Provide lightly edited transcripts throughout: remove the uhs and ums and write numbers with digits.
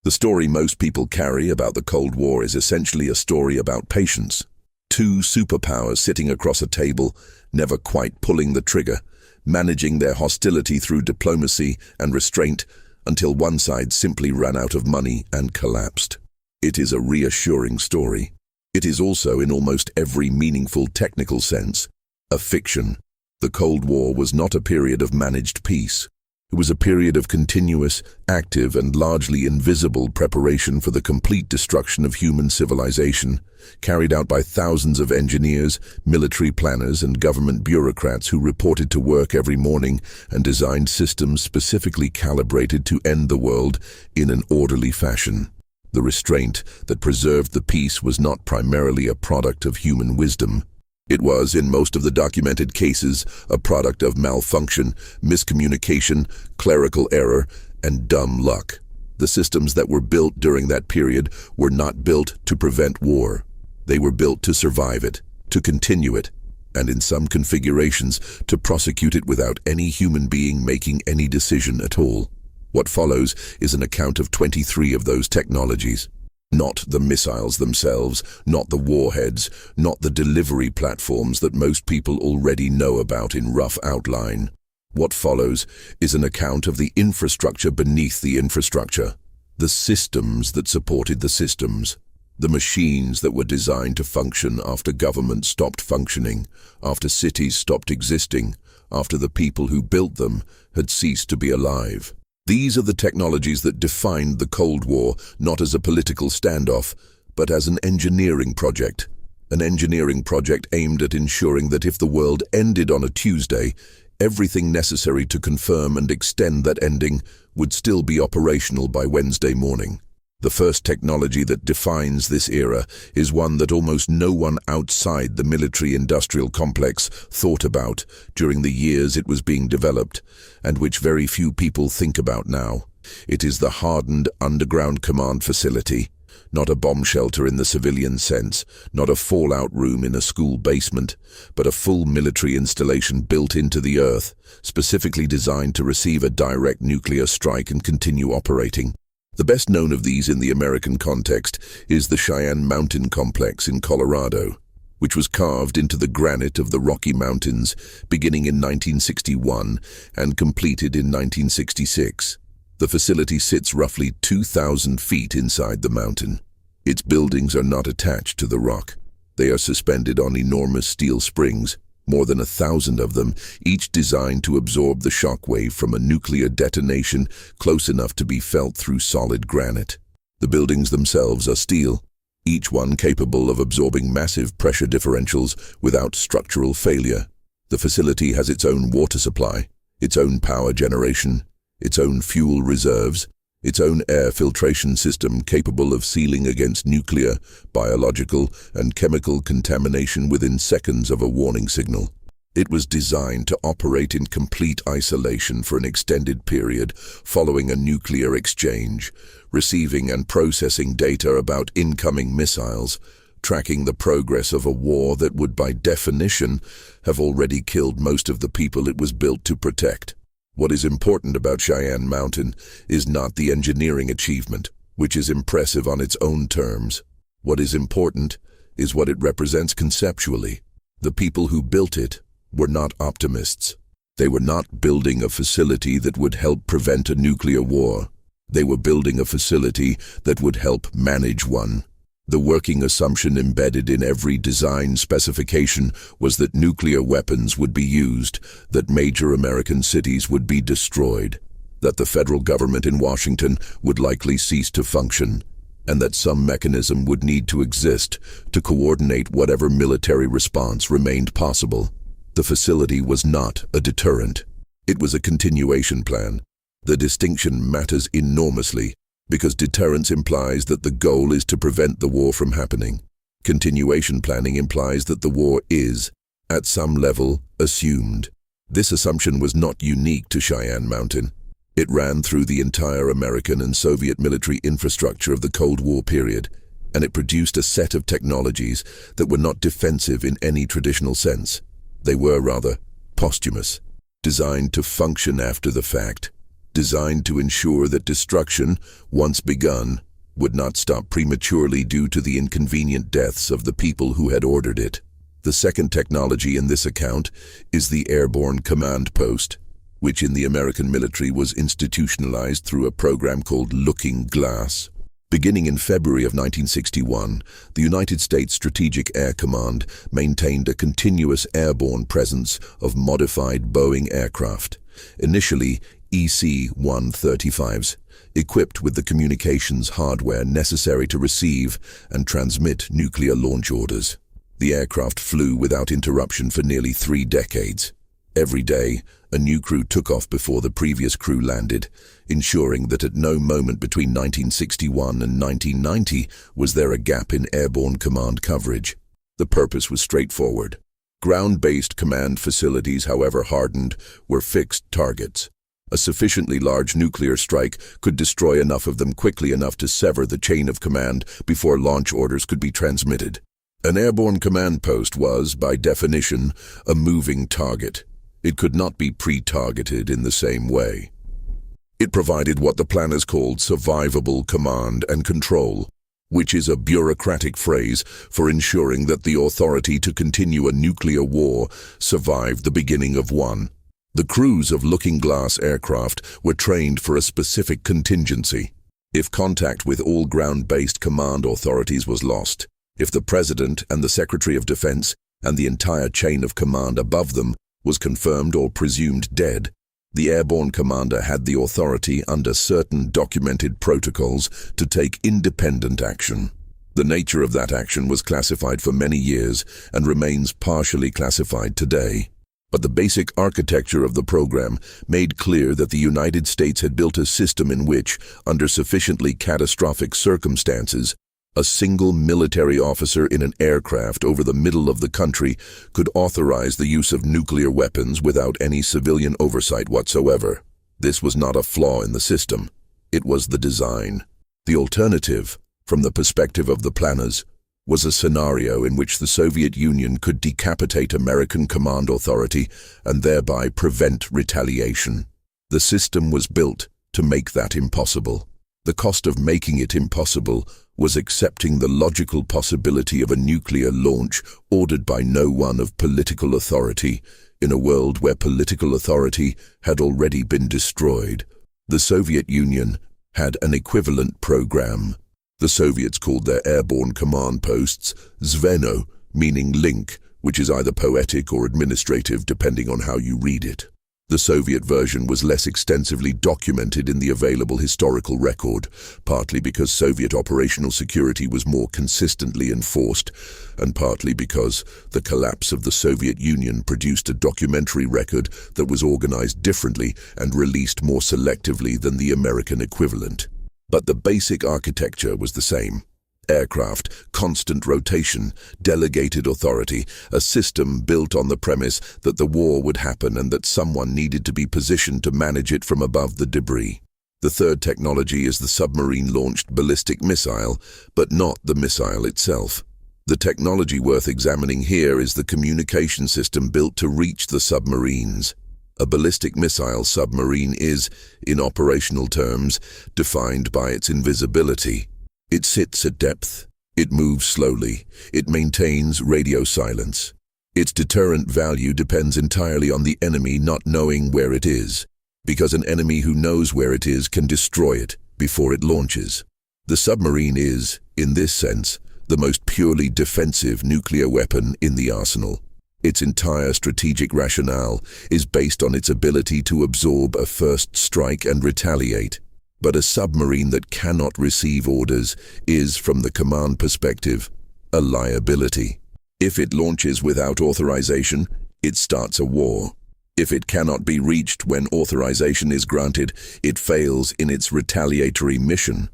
The story most people carry about the Cold War is essentially a story about patience. Two superpowers sitting across a table, never quite pulling the trigger, managing their hostility through diplomacy and restraint until one side simply ran out of money and collapsed. It is a reassuring story. It is also, in almost every meaningful technical sense, a fiction. The Cold War was not a period of managed peace. It was a period of continuous, active, and largely invisible preparation for the complete destruction of human civilization, carried out by thousands of engineers, military planners, and government bureaucrats who reported to work every morning and designed systems specifically calibrated to end the world in an orderly fashion. The restraint that preserved the peace was not primarily a product of human wisdom. It was, in most of the documented cases, a product of malfunction, miscommunication, clerical error, and dumb luck. The systems that were built during that period were not built to prevent war. They were built to survive it, to continue it, and in some configurations, to prosecute it without any human being making any decision at all. What follows is an account of 23 of those technologies. Not the missiles themselves, not the warheads, not the delivery platforms that most people already know about in rough outline. What follows is an account of the infrastructure beneath the infrastructure, the systems that supported the systems, the machines that were designed to function after government stopped functioning, after cities stopped existing, after the people who built them had ceased to be alive. These are the technologies that defined the Cold War, not as a political standoff, but as an engineering project. An engineering project aimed at ensuring that if the world ended on a Tuesday, everything necessary to confirm and extend that ending would still be operational by Wednesday morning. The first technology that defines this era is one that almost no one outside the military-industrial complex thought about during the years it was being developed, and which very few people think about now. It is the hardened underground command facility, not a bomb shelter in the civilian sense, not a fallout room in a school basement, but a full military installation built into the earth, specifically designed to receive a direct nuclear strike and continue operating. The best known of these in the American context is the Cheyenne Mountain Complex in Colorado, which was carved into the granite of the Rocky Mountains beginning in 1961 and completed in 1966. The facility sits roughly 2,000 feet inside the mountain. Its buildings are not attached to the rock. They are suspended on enormous steel springs, more than 1,000 of them, each designed to absorb the shock wave from a nuclear detonation close enough to be felt through solid granite. The buildings themselves are steel, each one capable of absorbing massive pressure differentials without structural failure. The facility has its own water supply, its own power generation, its own fuel reserves, its own air filtration system capable of sealing against nuclear, biological, and chemical contamination within seconds of a warning signal. It was designed to operate in complete isolation for an extended period following a nuclear exchange, receiving and processing data about incoming missiles, tracking the progress of a war that would by definition have already killed most of the people it was built to protect. What is important about Cheyenne Mountain is not the engineering achievement, which is impressive on its own terms. What is important is what it represents conceptually. The people who built it were not optimists. They were not building a facility that would help prevent a nuclear war. They were building a facility that would help manage one. The working assumption embedded in every design specification was that nuclear weapons would be used, that major American cities would be destroyed, that the federal government in Washington would likely cease to function, and that some mechanism would need to exist to coordinate whatever military response remained possible. The facility was not a deterrent. It was a continuation plan. The distinction matters enormously, because deterrence implies that the goal is to prevent the war from happening. Continuation planning implies that the war is, at some level, assumed. This assumption was not unique to Cheyenne Mountain. It ran through the entire American and Soviet military infrastructure of the Cold War period, and it produced a set of technologies that were not defensive in any traditional sense. They were, rather, posthumous, designed to function after the fact. designed to ensure that destruction, once begun, would not stop prematurely due to the inconvenient deaths of the people who had ordered it. The second technology in this account is the airborne command post, which in the American military was institutionalized through a program called Looking Glass. Beginning in February of 1961, the United States Strategic Air Command maintained a continuous airborne presence of modified Boeing aircraft, initially EC-135s, equipped with the communications hardware necessary to receive and transmit nuclear launch orders. The aircraft flew without interruption for nearly 3 decades. Every day, a new crew took off before the previous crew landed, ensuring that at no moment between 1961 and 1990 was there a gap in airborne command coverage. The purpose was straightforward. Ground-based command facilities, however hardened, were fixed targets. A sufficiently large nuclear strike could destroy enough of them quickly enough to sever the chain of command before launch orders could be transmitted. An airborne command post was, by definition, a moving target. It could not be pre-targeted in the same way. It provided what the planners called survivable command and control, which is a bureaucratic phrase for ensuring that the authority to continue a nuclear war survived the beginning of one. The crews of Looking Glass aircraft were trained for a specific contingency. If contact with all ground-based command authorities was lost, if the President and the Secretary of Defense and the entire chain of command above them was confirmed or presumed dead, the airborne commander had the authority under certain documented protocols to take independent action. The nature of that action was classified for many years and remains partially classified today. But the basic architecture of the program made clear that the United States had built a system in which, under sufficiently catastrophic circumstances, a single military officer in an aircraft over the middle of the country could authorize the use of nuclear weapons without any civilian oversight whatsoever. This was not a flaw in the system. It was the design. The alternative, from the perspective of the planners, was a scenario in which the Soviet Union could decapitate American command authority and thereby prevent retaliation. The system was built to make that impossible. The cost of making it impossible was accepting the logical possibility of a nuclear launch ordered by no one of political authority, in a world where political authority had already been destroyed. The Soviet Union had an equivalent program. The Soviets called their airborne command posts Zveno, meaning link, which is either poetic or administrative depending on how you read it. The Soviet version was less extensively documented in the available historical record, partly because Soviet operational security was more consistently enforced, and partly because the collapse of the Soviet Union produced a documentary record that was organized differently and released more selectively than the American equivalent. But the basic architecture was the same. Aircraft, constant rotation, delegated authority, a system built on the premise that the war would happen and that someone needed to be positioned to manage it from above the debris. The third technology is the submarine-launched ballistic missile, but not the missile itself. The technology worth examining here is the communication system built to reach the submarines. A ballistic missile submarine is, in operational terms, defined by its invisibility. It sits at depth, it moves slowly, it maintains radio silence. Its deterrent value depends entirely on the enemy not knowing where it is, because an enemy who knows where it is can destroy it before it launches. The submarine is, in this sense, the most purely defensive nuclear weapon in the arsenal. Its entire strategic rationale is based on its ability to absorb a first strike and retaliate. But a submarine that cannot receive orders is, from the command perspective, a liability. If it launches without authorization, it starts a war. If it cannot be reached when authorization is granted, it fails in its retaliatory mission.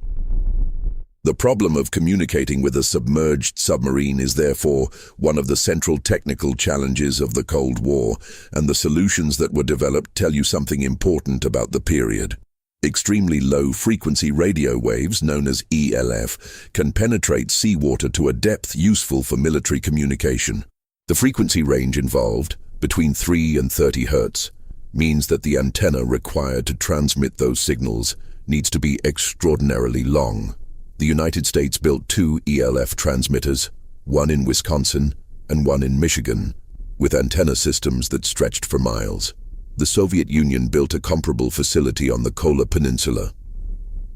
The problem of communicating with a submerged submarine is therefore one of the central technical challenges of the Cold War, and the solutions that were developed tell you something important about the period. Extremely low-frequency radio waves, known as ELF, can penetrate seawater to a depth useful for military communication. The frequency range involved, between 3 and 30 Hz, means that the antenna required to transmit those signals needs to be extraordinarily long. The United States built two ELF transmitters, one in Wisconsin and one in Michigan, with antenna systems that stretched for miles. The Soviet Union built a comparable facility on the Kola Peninsula.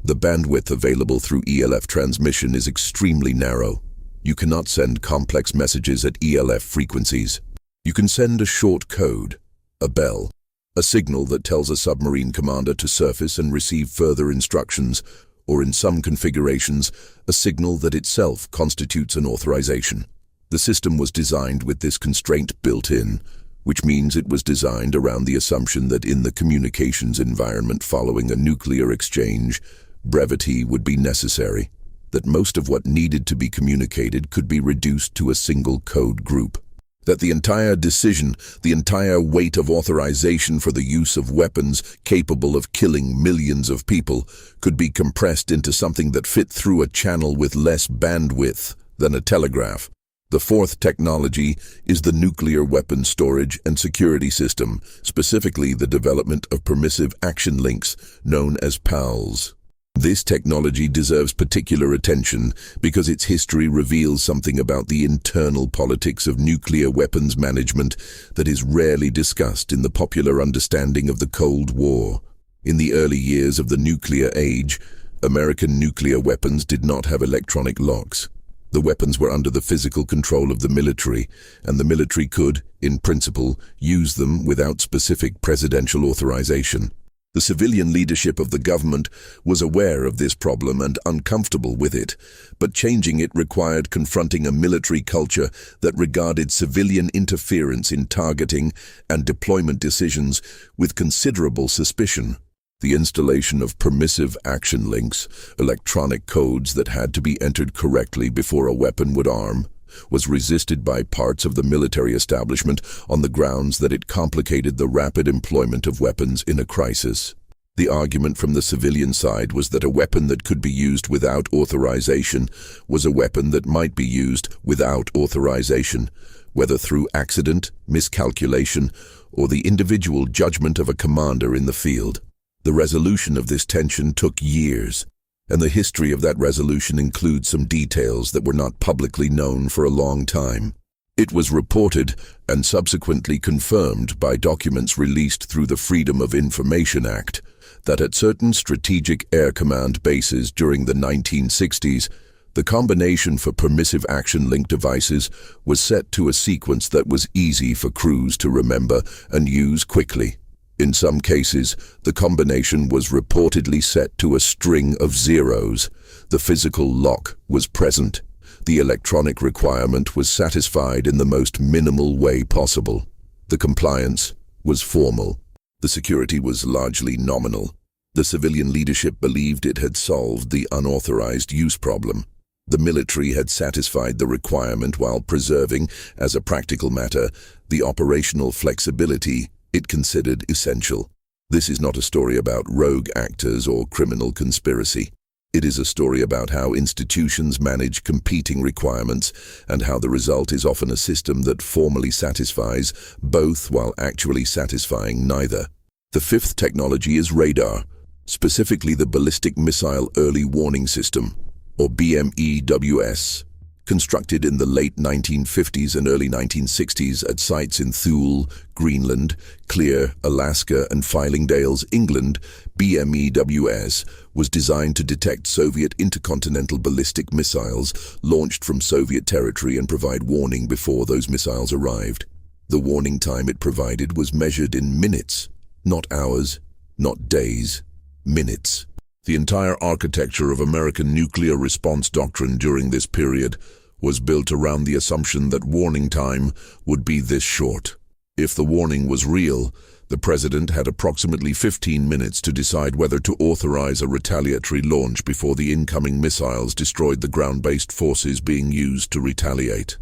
The bandwidth available through ELF transmission is extremely narrow. You cannot send complex messages at ELF frequencies. You can send a short code, a bell, a signal that tells a submarine commander to surface and receive further instructions, or in some configurations, a signal that itself constitutes an authorization. The system was designed with this constraint built in, which means it was designed around the assumption that in the communications environment following a nuclear exchange, brevity would be necessary, that most of what needed to be communicated could be reduced to a single code group, that the entire decision, the entire weight of authorization for the use of weapons capable of killing millions of people could be compressed into something that fit through a channel with less bandwidth than a telegraph. The fourth technology is the nuclear weapon storage and security system, specifically the development of permissive action links, known as PALs. This technology deserves particular attention because its history reveals something about the internal politics of nuclear weapons management that is rarely discussed in the popular understanding of the Cold War. In the early years of the nuclear age, American nuclear weapons did not have electronic locks. The weapons were under the physical control of the military, and the military could, in principle, use them without specific presidential authorization. The civilian leadership of the government was aware of this problem and uncomfortable with it, but changing it required confronting a military culture that regarded civilian interference in targeting and deployment decisions with considerable suspicion. The installation of permissive action links, electronic codes that had to be entered correctly before a weapon would arm, was resisted by parts of the military establishment on the grounds that it complicated the rapid employment of weapons in a crisis. The argument from the civilian side was that a weapon that could be used without authorization was a weapon that might be used without authorization, whether through accident, miscalculation, or the individual judgment of a commander in the field. The resolution of this tension took years, and the history of that resolution includes some details that were not publicly known for a long time. It was reported and subsequently confirmed by documents released through the Freedom of Information Act that at certain strategic air command bases during the 1960s, the combination for permissive action link devices was set to a sequence that was easy for crews to remember and use quickly. In some cases, the combination was reportedly set to a string of zeros. The physical lock was present. The electronic requirement was satisfied in the most minimal way possible. The compliance was formal. The security was largely nominal. The civilian leadership believed it had solved the unauthorized use problem. The military had satisfied the requirement while preserving, as a practical matter, the operational flexibility it considered essential. This is not a story about rogue actors or criminal conspiracy. It is a story about how institutions manage competing requirements and how the result is often a system that formally satisfies both while actually satisfying neither. The fifth technology is radar, specifically the Ballistic Missile Early Warning System, or BMEWS. Constructed in the late 1950s and early 1960s at sites in Thule, Greenland, Clear, Alaska, and Fylingdales, England, BMEWS was designed to detect Soviet intercontinental ballistic missiles launched from Soviet territory and provide warning before those missiles arrived. The warning time it provided was measured in minutes, not hours, not days, minutes. The entire architecture of American nuclear response doctrine during this period was built around the assumption that warning time would be this short. If the warning was real, the president had approximately 15 minutes to decide whether to authorize a retaliatory launch before the incoming missiles destroyed the ground-based forces being used to retaliate.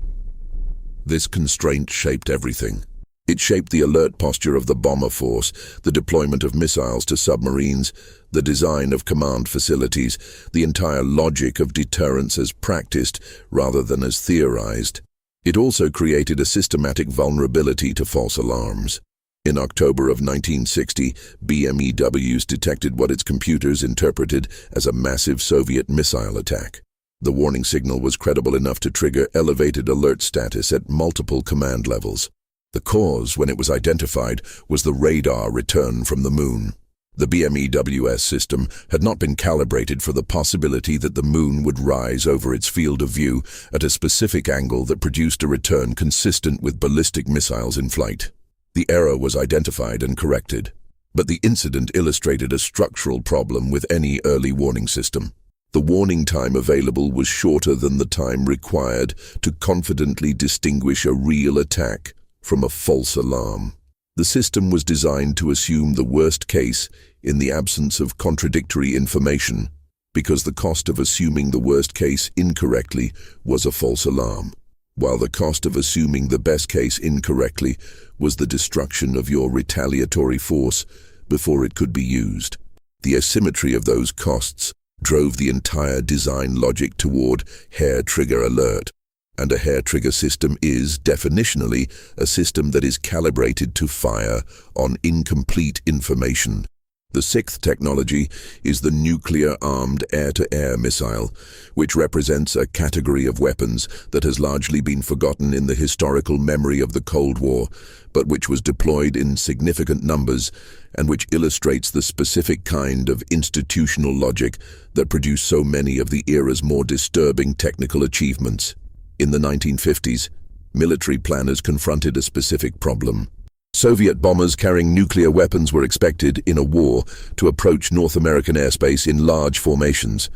This constraint shaped everything. It shaped the alert posture of the bomber force, the deployment of missiles to submarines, the design of command facilities, the entire logic of deterrence as practiced rather than as theorized. It also created a systematic vulnerability to false alarms. In October of 1960, BMEWs detected what its computers interpreted as a massive Soviet missile attack. The warning signal was credible enough to trigger elevated alert status at multiple command levels. The cause, when it was identified, was the radar return from the moon. The BMEWS system had not been calibrated for the possibility that the moon would rise over its field of view at a specific angle that produced a return consistent with ballistic missiles in flight. The error was identified and corrected, but the incident illustrated a structural problem with any early warning system. The warning time available was shorter than the time required to confidently distinguish a real attack from a false alarm. The system was designed to assume the worst case in the absence of contradictory information, because the cost of assuming the worst case incorrectly was a false alarm, while the cost of assuming the best case incorrectly was the destruction of your retaliatory force before it could be used. The asymmetry of those costs drove the entire design logic toward hair-trigger alert, and a hair-trigger system is, definitionally, a system that is calibrated to fire on incomplete information. The sixth technology is the nuclear-armed air-to-air missile, which represents a category of weapons that has largely been forgotten in the historical memory of the Cold War, but which was deployed in significant numbers and which illustrates the specific kind of institutional logic that produced so many of the era's more disturbing technical achievements. In the 1950s, military planners confronted a specific problem. Soviet bombers carrying nuclear weapons were expected, in a war, to approach North American airspace in large formations.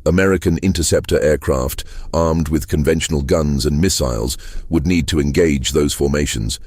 American interceptor aircraft, armed with conventional guns and missiles, would need to engage those formations,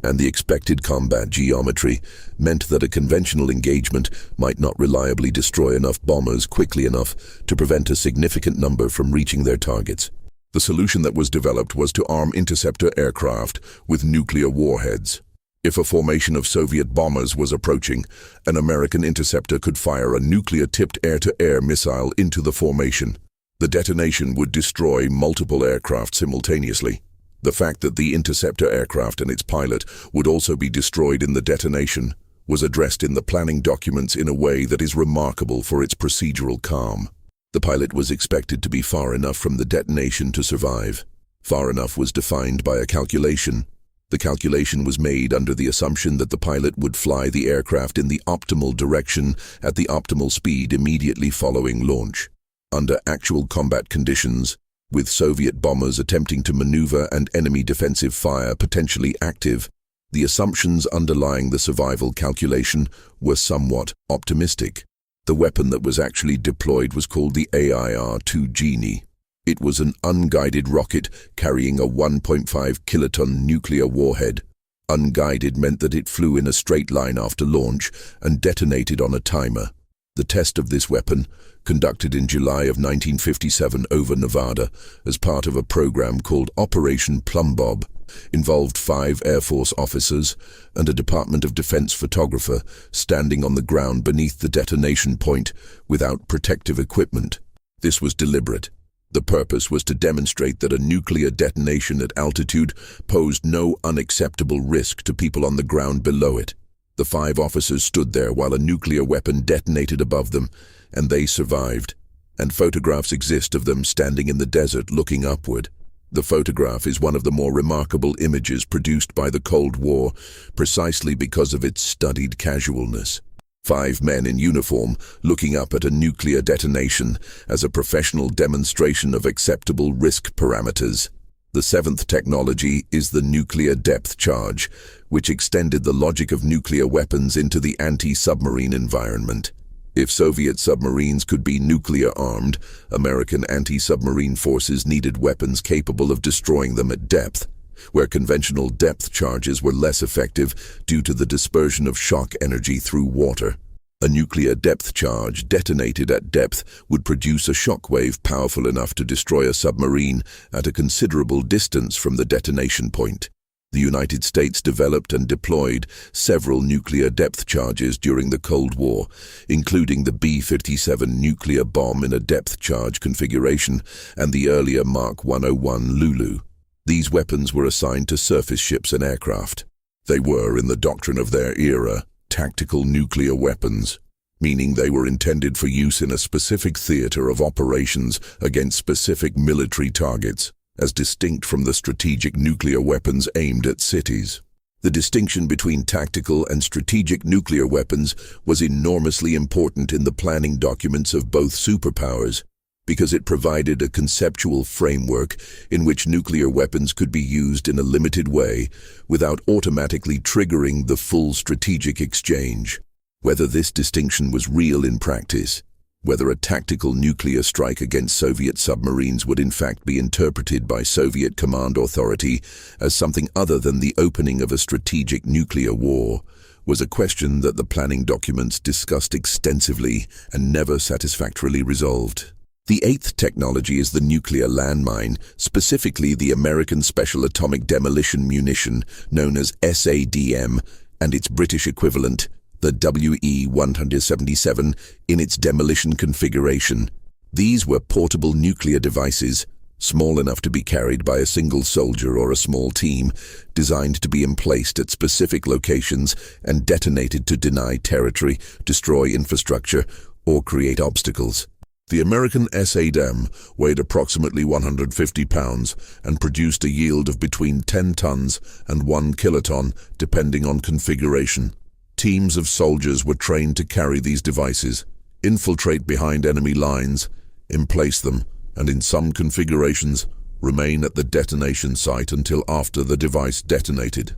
and the expected combat geometry meant that a conventional engagement might not reliably destroy enough bombers quickly enough to prevent a significant number from reaching their targets. The solution that was developed was to arm interceptor aircraft with nuclear warheads. If a formation of Soviet bombers was approaching, an American interceptor could fire a nuclear-tipped air-to-air missile into the formation. The detonation would destroy multiple aircraft simultaneously. The fact that the interceptor aircraft and its pilot would also be destroyed in the detonation was addressed in the planning documents in a way that is remarkable for its procedural calm. The pilot was expected to be far enough from the detonation to survive. Far enough was defined by a calculation. The calculation was made under the assumption that the pilot would fly the aircraft in the optimal direction at the optimal speed immediately following launch. Under actual combat conditions, with Soviet bombers attempting to maneuver and enemy defensive fire potentially active, the assumptions underlying the survival calculation were somewhat optimistic. The weapon that was actually deployed was called the AIR-2 Genie. It was an unguided rocket carrying a 1.5 kiloton nuclear warhead. Unguided meant that it flew in a straight line after launch and detonated on a timer. The test of this weapon, conducted in July of 1957 over Nevada as part of a program called Operation Plumbob, involved 5 Air Force officers and a Department of Defense photographer standing on the ground beneath the detonation point without protective equipment. This was deliberate. The purpose was to demonstrate that a nuclear detonation at altitude posed no unacceptable risk to people on the ground below it. The 5 officers stood there while a nuclear weapon detonated above them, and they survived. And photographs exist of them standing in the desert looking upward. The photograph is one of the more remarkable images produced by the Cold War, precisely because of its studied casualness. 5 men in uniform looking up at a nuclear detonation as a professional demonstration of acceptable risk parameters. The 7th technology is the nuclear depth charge, which extended the logic of nuclear weapons into the anti-submarine environment. If Soviet submarines could be nuclear-armed, American anti-submarine forces needed weapons capable of destroying them at depth, where conventional depth charges were less effective due to the dispersion of shock energy through water. A nuclear depth charge detonated at depth would produce a shockwave powerful enough to destroy a submarine at a considerable distance from the detonation point. The United States developed and deployed several nuclear depth charges during the Cold War, including the B-57 nuclear bomb in a depth charge configuration and the earlier Mark 101 Lulu. These weapons were assigned to surface ships and aircraft. They were, in the doctrine of their era, tactical nuclear weapons, meaning they were intended for use in a specific theater of operations against specific military targets, as distinct from the strategic nuclear weapons aimed at cities. The distinction between tactical and strategic nuclear weapons was enormously important in the planning documents of both superpowers, because it provided a conceptual framework in which nuclear weapons could be used in a limited way without automatically triggering the full strategic exchange. Whether this distinction was real in practice, whether a tactical nuclear strike against Soviet submarines would in fact be interpreted by Soviet command authority as something other than the opening of a strategic nuclear war, was a question that the planning documents discussed extensively and never satisfactorily resolved. The eighth technology is the nuclear landmine, specifically the American Special Atomic Demolition Munition, known as SADM, and its British equivalent, the WE-177, in its demolition configuration. These were portable nuclear devices, small enough to be carried by a single soldier or a small team, designed to be emplaced at specific locations and detonated to deny territory, destroy infrastructure, or create obstacles. The American SADM weighed approximately 150 pounds and produced a yield of between 10 tons and 1 kiloton, depending on configuration. Teams of soldiers were trained to carry these devices, infiltrate behind enemy lines, emplace them, and in some configurations, remain at the detonation site until after the device detonated.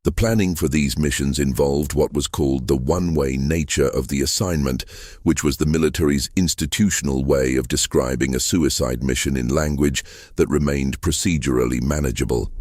The planning for these missions involved what was called the one-way nature of the assignment, which was the military's institutional way of describing a suicide mission in language that remained procedurally manageable.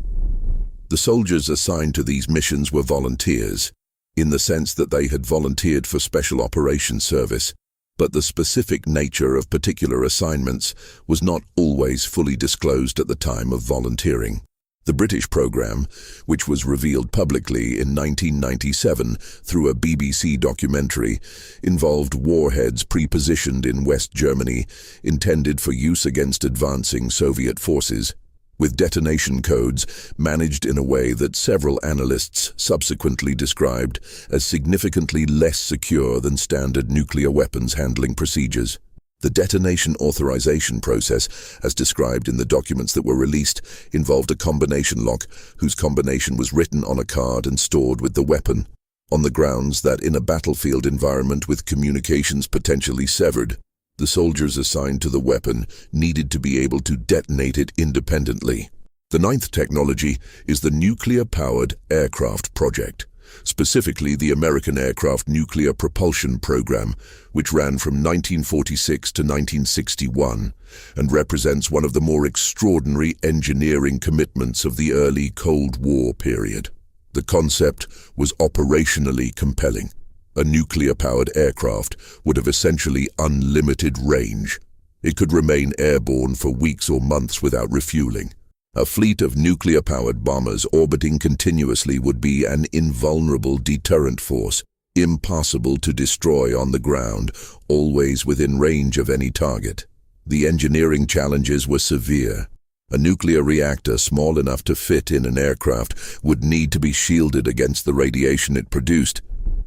The soldiers assigned to these missions were volunteers, in the sense that they had volunteered for Special Operations Service, but the specific nature of particular assignments was not always fully disclosed at the time of volunteering. The British program, which was revealed publicly in 1997 through a BBC documentary, involved warheads pre-positioned in West Germany, intended for use against advancing Soviet forces, with detonation codes managed in a way that several analysts subsequently described as significantly less secure than standard nuclear weapons handling procedures. The detonation authorization process, as described in the documents that were released, involved a combination lock whose combination was written on a card and stored with the weapon, on the grounds that in a battlefield environment with communications potentially severed, the soldiers assigned to the weapon needed to be able to detonate it independently. The ninth technology is the nuclear-powered aircraft project, specifically the American Aircraft Nuclear Propulsion Program, which ran from 1946 to 1961 and represents one of the more extraordinary engineering commitments of the early Cold War period. The concept was operationally compelling. A nuclear-powered aircraft would have essentially unlimited range. It could remain airborne for weeks or months without refueling. A fleet of nuclear-powered bombers orbiting continuously would be an invulnerable deterrent force, impossible to destroy on the ground, always within range of any target. The engineering challenges were severe. A nuclear reactor small enough to fit in an aircraft would need to be shielded against the radiation it produced,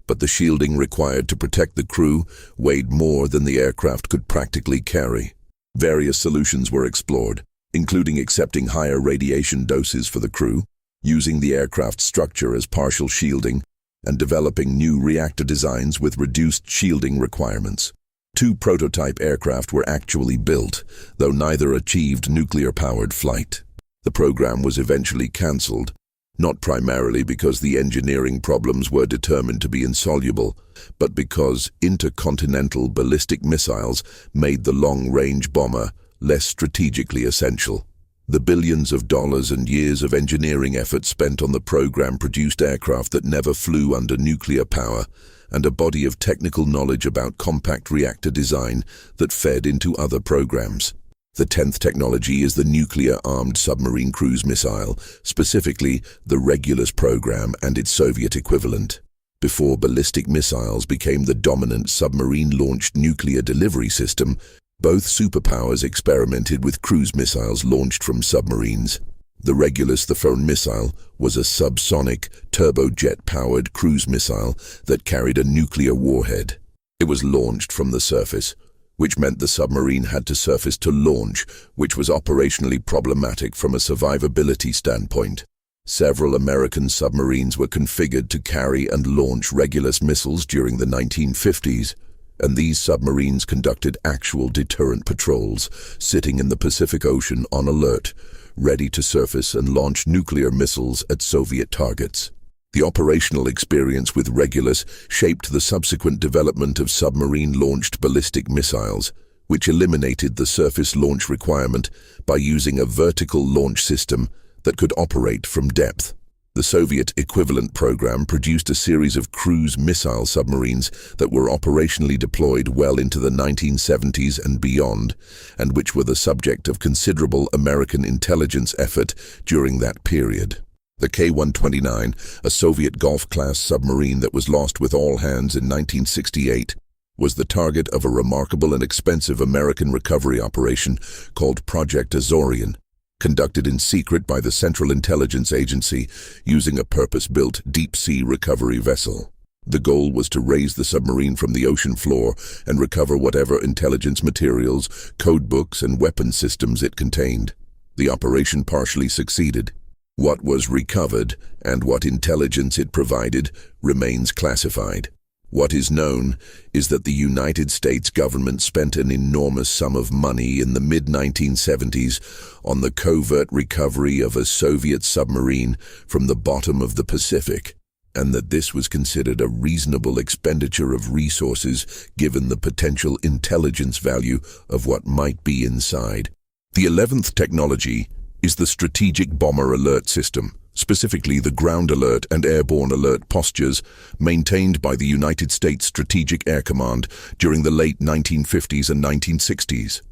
but the shielding required to protect the crew weighed more than the aircraft could practically carry. Various solutions were explored, including accepting higher radiation doses for the crew, using the aircraft structure as partial shielding, and developing new reactor designs with reduced shielding requirements. 2 prototype aircraft were actually built, though neither achieved nuclear-powered flight. The program was eventually cancelled, not primarily because the engineering problems were determined to be insoluble, but because intercontinental ballistic missiles made the long-range bomber less strategically essential. The billions of dollars and years of engineering effort spent on the program produced aircraft that never flew under nuclear power, and a body of technical knowledge about compact reactor design that fed into other programs. The 10th technology is the nuclear-armed submarine cruise missile, specifically the Regulus program and its Soviet equivalent. Before ballistic missiles became the dominant submarine-launched nuclear delivery system, both superpowers experimented with cruise missiles launched from submarines. The Regulus, the foreign missile, was a subsonic, turbojet-powered cruise missile that carried a nuclear warhead. It was launched from the surface, which meant the submarine had to surface to launch, which was operationally problematic from a survivability standpoint. Several American submarines were configured to carry and launch Regulus missiles during the 1950s, and these submarines conducted actual deterrent patrols, sitting in the Pacific Ocean on alert, ready to surface and launch nuclear missiles at Soviet targets. The operational experience with Regulus shaped the subsequent development of submarine-launched ballistic missiles, which eliminated the surface launch requirement by using a vertical launch system that could operate from depth. The Soviet equivalent program produced a series of cruise missile submarines that were operationally deployed well into the 1970s and beyond, and which were the subject of considerable American intelligence effort during that period. The K-129, a Soviet Golf-class submarine that was lost with all hands in 1968, was the target of a remarkable and expensive American recovery operation called Project Azorian, conducted in secret by the Central Intelligence Agency using a purpose-built deep-sea recovery vessel. The goal was to raise the submarine from the ocean floor and recover whatever intelligence materials, codebooks, and weapon systems it contained. The operation partially succeeded. What was recovered and what intelligence it provided remains classified. What is known is that the United States government spent an enormous sum of money in the mid-1970s on the covert recovery of a Soviet submarine from the bottom of the Pacific, and that this was considered a reasonable expenditure of resources given the potential intelligence value of what might be inside. The 11th technology is the Strategic Bomber Alert System, specifically the ground alert and airborne alert postures maintained by the United States Strategic Air Command during the late 1950s and 1960s.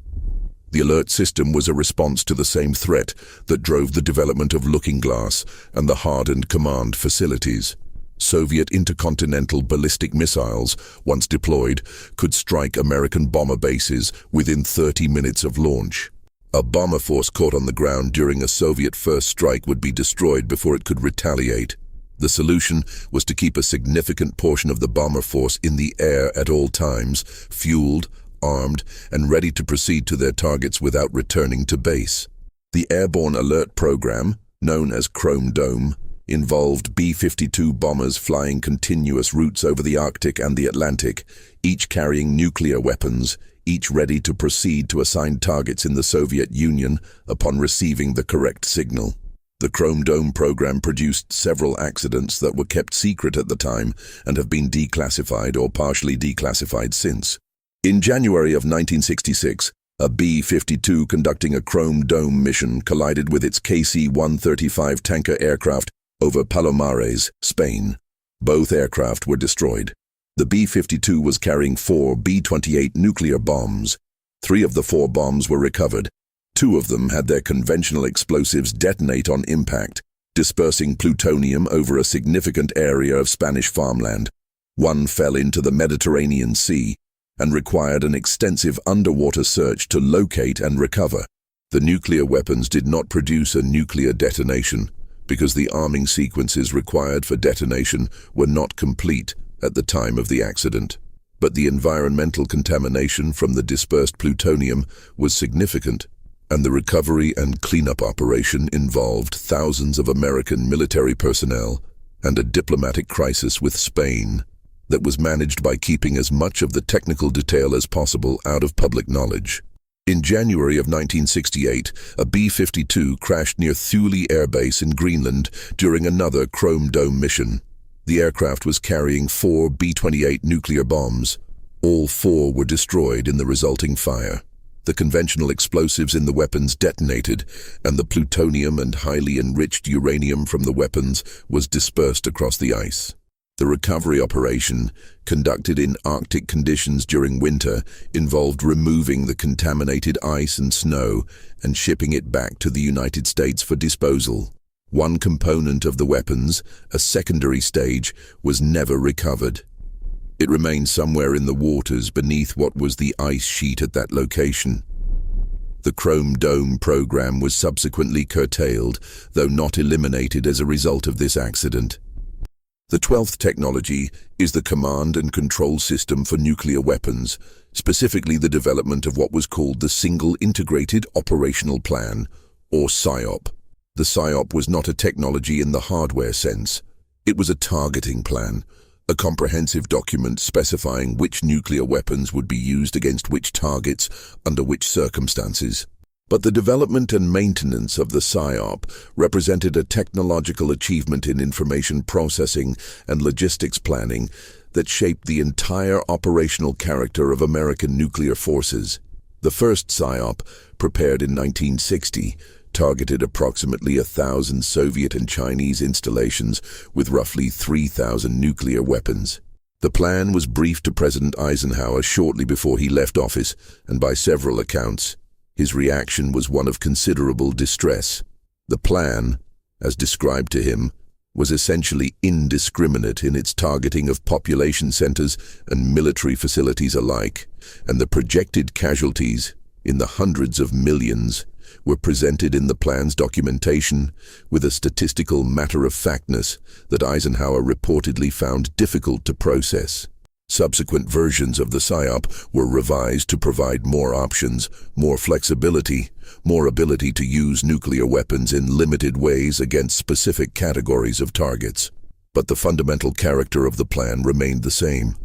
The alert system was a response to the same threat that drove the development of Looking Glass and the hardened command facilities. Soviet intercontinental ballistic missiles, once deployed, could strike American bomber bases within 30 minutes of launch. A bomber force caught on the ground during a Soviet first strike would be destroyed before it could retaliate. The solution was to keep a significant portion of the bomber force in the air at all times, fueled, armed, and ready to proceed to their targets without returning to base. The Airborne Alert Program, known as Chrome Dome, involved B-52 bombers flying continuous routes over the Arctic and the Atlantic, each carrying nuclear weapons, each ready to proceed to assigned targets in the Soviet Union upon receiving the correct signal. The Chrome Dome program produced several accidents that were kept secret at the time and have been declassified or partially declassified since. In January of 1966, a B-52 conducting a Chrome Dome mission collided with its KC-135 tanker aircraft over Palomares, Spain. Both aircraft were destroyed. The B-52 was carrying 4 B-28 nuclear bombs. 3 of the 4 bombs were recovered. 2 of them had their conventional explosives detonate on impact, dispersing plutonium over a significant area of Spanish farmland. 1 fell into the Mediterranean Sea and required an extensive underwater search to locate and recover. The nuclear weapons did not produce a nuclear detonation because the arming sequences required for detonation were not complete at the time of the accident, but the environmental contamination from the dispersed plutonium was significant, and the recovery and cleanup operation involved thousands of American military personnel and a diplomatic crisis with Spain that was managed by keeping as much of the technical detail as possible out of public knowledge. In January of 1968, a B-52 crashed near Thule Air Base in Greenland during another Chrome Dome mission. The aircraft was carrying 4 B-28 nuclear bombs. All 4 were destroyed in the resulting fire. The conventional explosives in the weapons detonated, and the plutonium and highly enriched uranium from the weapons was dispersed across the ice. The recovery operation, conducted in Arctic conditions during winter, involved removing the contaminated ice and snow and shipping it back to the United States for disposal. One component of the weapons, a secondary stage, was never recovered. It remained somewhere in the waters beneath what was the ice sheet at that location. The Chrome Dome program was subsequently curtailed, though not eliminated as a result of this accident. The 12th technology is the command and control system for nuclear weapons, specifically the development of what was called the Single Integrated Operational Plan, or SIOP. The SIOP was not a technology in the hardware sense. It was a targeting plan, a comprehensive document specifying which nuclear weapons would be used against which targets under which circumstances. But the development and maintenance of the SIOP represented a technological achievement in information processing and logistics planning that shaped the entire operational character of American nuclear forces. The first SIOP, prepared in 1960, targeted approximately 1,000 Soviet and Chinese installations with roughly 3,000 nuclear weapons. The plan was briefed to President Eisenhower shortly before he left office, and by several accounts, his reaction was one of considerable distress. The plan, as described to him, was essentially indiscriminate in its targeting of population centers and military facilities alike, and the projected casualties, in the hundreds of millions, were presented in the plan's documentation with a statistical matter-of-factness that Eisenhower reportedly found difficult to process. Subsequent versions of the SIOP were revised to provide more options, more flexibility, more ability to use nuclear weapons in limited ways against specific categories of targets. But the fundamental character of the plan remained the same.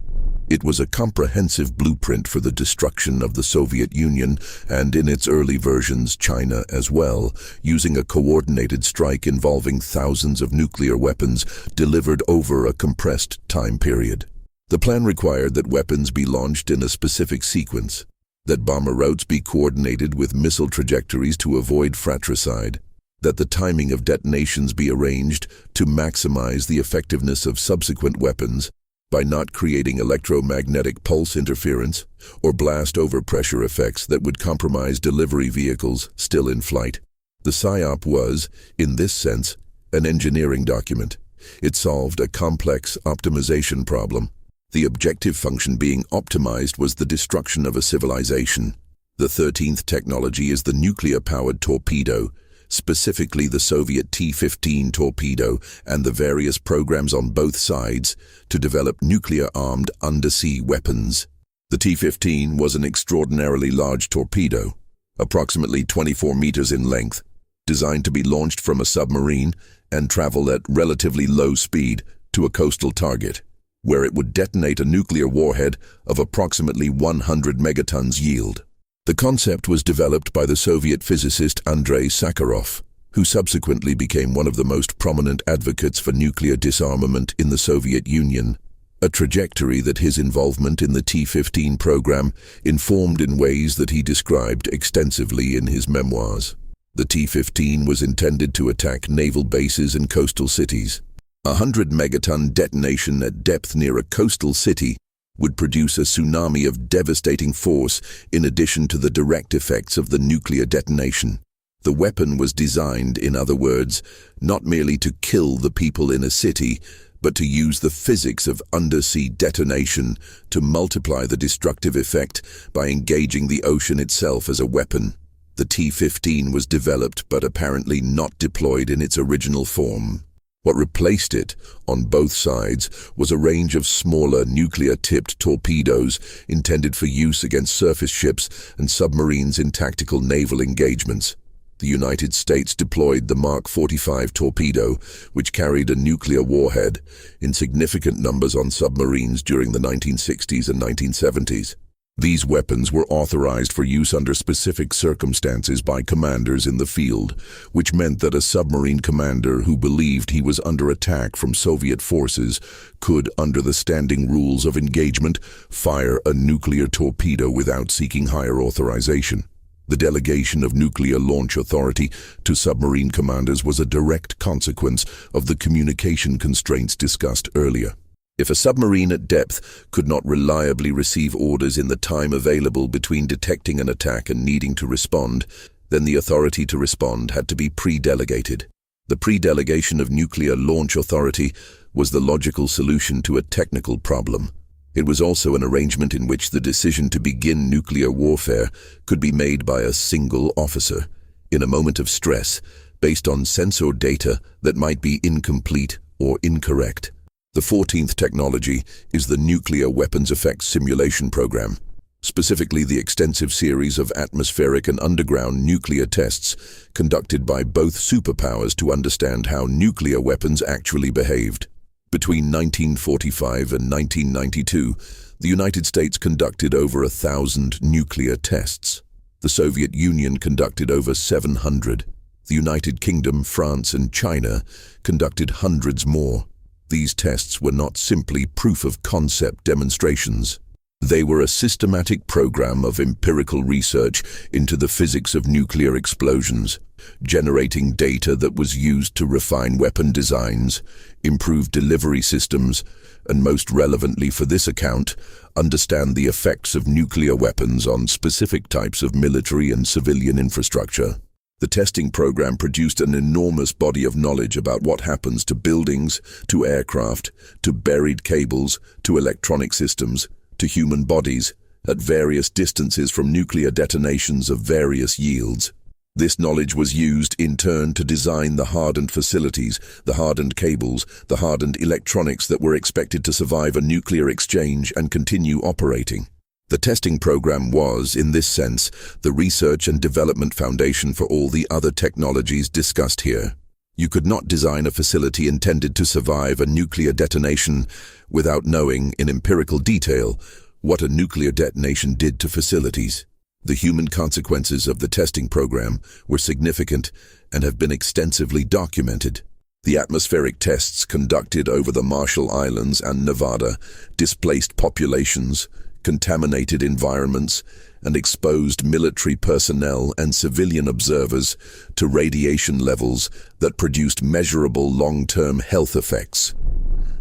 It was a comprehensive blueprint for the destruction of the Soviet Union and, in its early versions, China as well, using a coordinated strike involving thousands of nuclear weapons delivered over a compressed time period. The plan required that weapons be launched in a specific sequence, that bomber routes be coordinated with missile trajectories to avoid fratricide, that the timing of detonations be arranged to maximize the effectiveness of subsequent weapons by not creating electromagnetic pulse interference or blast overpressure effects that would compromise delivery vehicles still in flight. The SIOP was, in this sense, an engineering document. It solved a complex optimization problem. The objective function being optimized was the destruction of a civilization. The 13th technology is the nuclear-powered torpedo, specifically the Soviet T-15 torpedo and the various programs on both sides to develop nuclear-armed undersea weapons. The T-15 was an extraordinarily large torpedo, approximately 24 meters in length, designed to be launched from a submarine and travel at relatively low speed to a coastal target, where it would detonate a nuclear warhead of approximately 100 megatons yield. The concept was developed by the Soviet physicist Andrei Sakharov, who subsequently became one of the most prominent advocates for nuclear disarmament in the Soviet Union, a trajectory that his involvement in the T-15 program informed in ways that he described extensively in his memoirs. The T-15 was intended to attack naval bases and coastal cities. 100 megaton detonation at depth near a coastal city would produce a tsunami of devastating force in addition to the direct effects of the nuclear detonation. The weapon was designed, in other words, not merely to kill the people in a city, but to use the physics of undersea detonation to multiply the destructive effect by engaging the ocean itself as a weapon. The T-15 was developed but apparently not deployed in its original form. What replaced it, on both sides, was a range of smaller nuclear-tipped torpedoes intended for use against surface ships and submarines in tactical naval engagements. The United States deployed the Mark 45 torpedo, which carried a nuclear warhead, in significant numbers on submarines during the 1960s and 1970s. These weapons were authorized for use under specific circumstances by commanders in the field, which meant that a submarine commander who believed he was under attack from Soviet forces could, under the standing rules of engagement, fire a nuclear torpedo without seeking higher authorization. The delegation of nuclear launch authority to submarine commanders was a direct consequence of the communication constraints discussed earlier. If a submarine at depth could not reliably receive orders in the time available between detecting an attack and needing to respond, then the authority to respond had to be pre-delegated. The pre-delegation of nuclear launch authority was the logical solution to a technical problem. It was also an arrangement in which the decision to begin nuclear warfare could be made by a single officer, in a moment of stress, based on sensor data that might be incomplete or incorrect. The 14th technology is the Nuclear Weapons Effects Simulation Program, specifically the extensive series of atmospheric and underground nuclear tests conducted by both superpowers to understand how nuclear weapons actually behaved. Between 1945 and 1992, the United States conducted over 1,000 nuclear tests. The Soviet Union conducted over 700. The United Kingdom, France, and China conducted hundreds more. These tests were not simply proof-of-concept demonstrations. They were a systematic program of empirical research into the physics of nuclear explosions, generating data that was used to refine weapon designs, improve delivery systems, and most relevantly for this account, understand the effects of nuclear weapons on specific types of military and civilian infrastructure. The testing program produced an enormous body of knowledge about what happens to buildings, to aircraft, to buried cables, to electronic systems, to human bodies, at various distances from nuclear detonations of various yields. This knowledge was used, in turn, to design the hardened facilities, the hardened cables, the hardened electronics that were expected to survive a nuclear exchange and continue operating. The testing program was, in this sense, the research and development foundation for all the other technologies discussed here. You could not design a facility intended to survive a nuclear detonation without knowing, in empirical detail, what a nuclear detonation did to facilities. The human consequences of the testing program were significant and have been extensively documented. The atmospheric tests conducted over the Marshall Islands and Nevada displaced populations, contaminated environments, and exposed military personnel and civilian observers to radiation levels that produced measurable long-term health effects.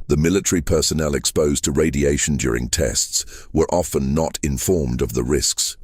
The military personnel exposed to radiation during tests were often not informed of the risks.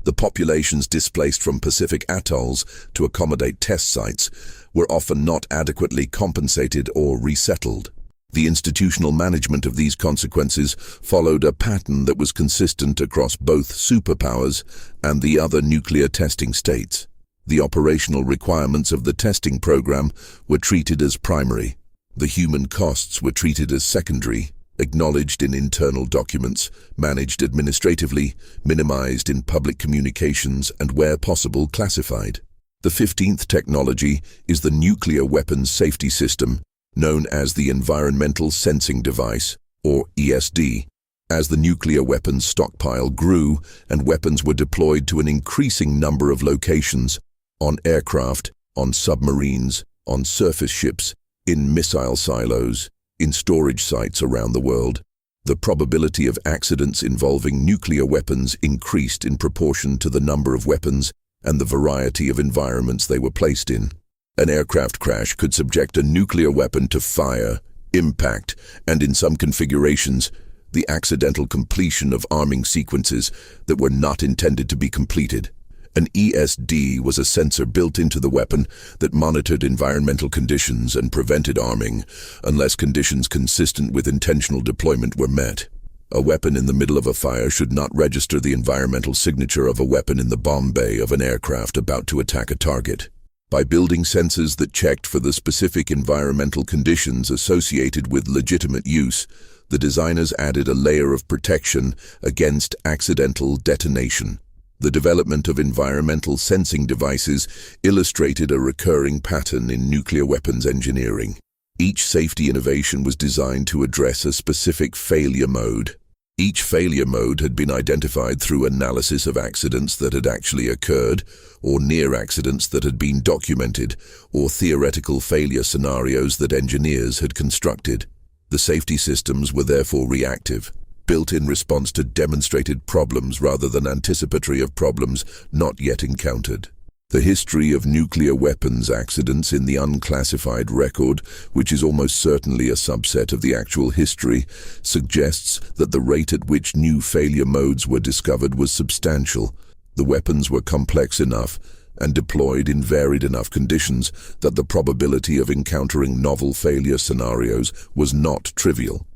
The populations displaced from Pacific atolls to accommodate test sites were often not adequately compensated or resettled. The institutional management of these consequences followed a pattern that was consistent across both superpowers and the other nuclear testing states. The operational requirements of the testing program were treated as primary. The human costs were treated as secondary, acknowledged in internal documents, managed administratively, minimized in public communications, and where possible classified. The 15th technology is the Nuclear Weapons Safety System, known as the Environmental Sensing Device, or ESD. As the nuclear weapons stockpile grew and weapons were deployed to an increasing number of locations, on aircraft, on submarines, on surface ships, in missile silos, in storage sites around the world, the probability of accidents involving nuclear weapons increased in proportion to the number of weapons and the variety of environments they were placed in. An aircraft crash could subject a nuclear weapon to fire, impact, and in some configurations, the accidental completion of arming sequences that were not intended to be completed. An ESD was a sensor built into the weapon that monitored environmental conditions and prevented arming, unless conditions consistent with intentional deployment were met. A weapon in the middle of a fire should not register the environmental signature of a weapon in the bomb bay of an aircraft about to attack a target. By building sensors that checked for the specific environmental conditions associated with legitimate use, the designers added a layer of protection against accidental detonation. The development of environmental sensing devices illustrated a recurring pattern in nuclear weapons engineering. Each safety innovation was designed to address a specific failure mode. Each failure mode had been identified through analysis of accidents that had actually occurred, or near accidents that had been documented, or theoretical failure scenarios that engineers had constructed. The safety systems were therefore reactive, built in response to demonstrated problems rather than anticipatory of problems not yet encountered. The history of nuclear weapons accidents in the unclassified record, which is almost certainly a subset of the actual history, suggests that the rate at which new failure modes were discovered was substantial. The weapons were complex enough and deployed in varied enough conditions that the probability of encountering novel failure scenarios was not trivial.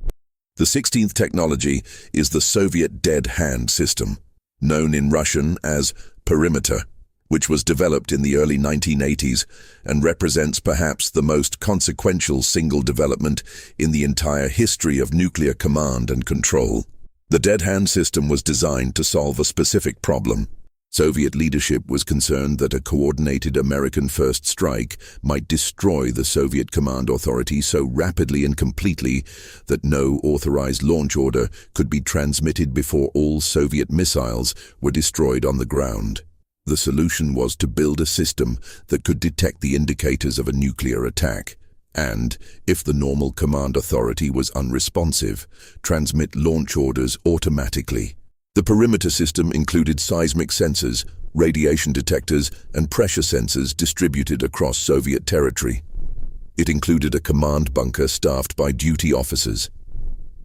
The 16th technology is the Soviet dead hand system, known in Russian as perimeter, which was developed in the early 1980s and represents perhaps the most consequential single development in the entire history of nuclear command and control. The dead hand system was designed to solve a specific problem. Soviet leadership was concerned that a coordinated American first strike might destroy the Soviet command authority so rapidly and completely that no authorized launch order could be transmitted before all Soviet missiles were destroyed on the ground. The solution was to build a system that could detect the indicators of a nuclear attack and, if the normal command authority was unresponsive, transmit launch orders automatically. The perimeter system included seismic sensors, radiation detectors, and pressure sensors distributed across Soviet territory. It included a command bunker staffed by duty officers.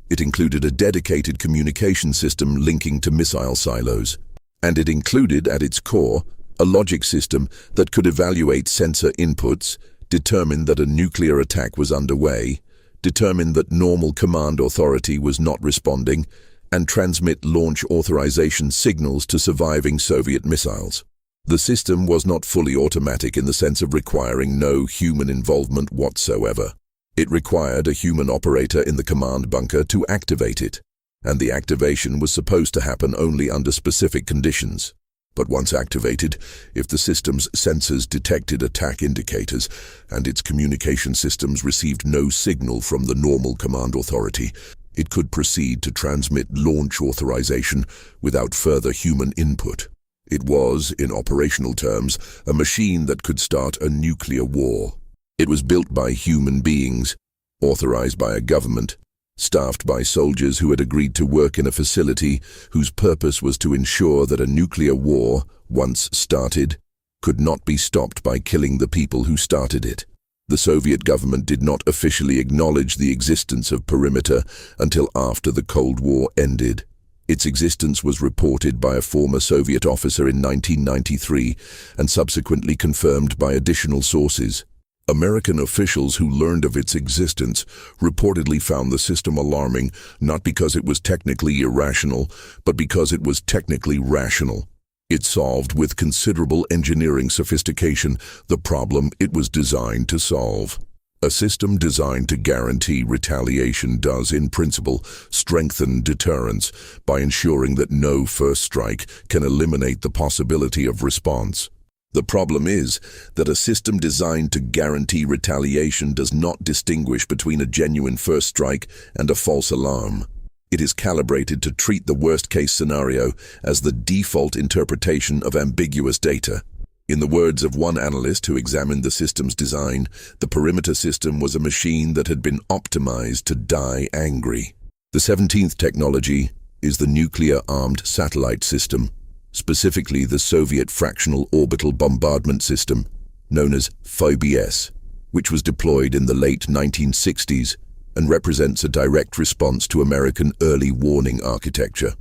It included a dedicated communication system linking to missile silos. And it included, at its core, a logic system that could evaluate sensor inputs, determine that a nuclear attack was underway, determine that normal command authority was not responding, and transmit launch authorization signals to surviving Soviet missiles. The system was not fully automatic in the sense of requiring no human involvement whatsoever. It required a human operator in the command bunker to activate it, and the activation was supposed to happen only under specific conditions. But once activated, if the system's sensors detected attack indicators and its communication systems received no signal from the normal command authority, it could proceed to transmit launch authorization without further human input. It was, in operational terms, a machine that could start a nuclear war. It was built by human beings, authorized by a government, staffed by soldiers who had agreed to work in a facility whose purpose was to ensure that a nuclear war, once started, could not be stopped by killing the people who started it. The Soviet government did not officially acknowledge the existence of perimeter until after the Cold War ended. Its existence was reported by a former Soviet officer in 1993 and subsequently confirmed by additional sources. American officials who learned of its existence reportedly found the system alarming, not because it was technically irrational, but because it was technically rational. It solved with considerable engineering sophistication the problem it was designed to solve. A system designed to guarantee retaliation does, in principle, strengthen deterrence by ensuring that no first strike can eliminate the possibility of response. The problem is that a system designed to guarantee retaliation does not distinguish between a genuine first strike and a false alarm. It is calibrated to treat the worst-case scenario as the default interpretation of ambiguous data. In the words of one analyst who examined the system's design, the perimeter system was a machine that had been optimized to die angry. The 17th technology is the nuclear-armed satellite system, specifically the Soviet Fractional Orbital Bombardment System, known as FOBS, which was deployed in the late 1960s and represents a direct response to American early warning architecture.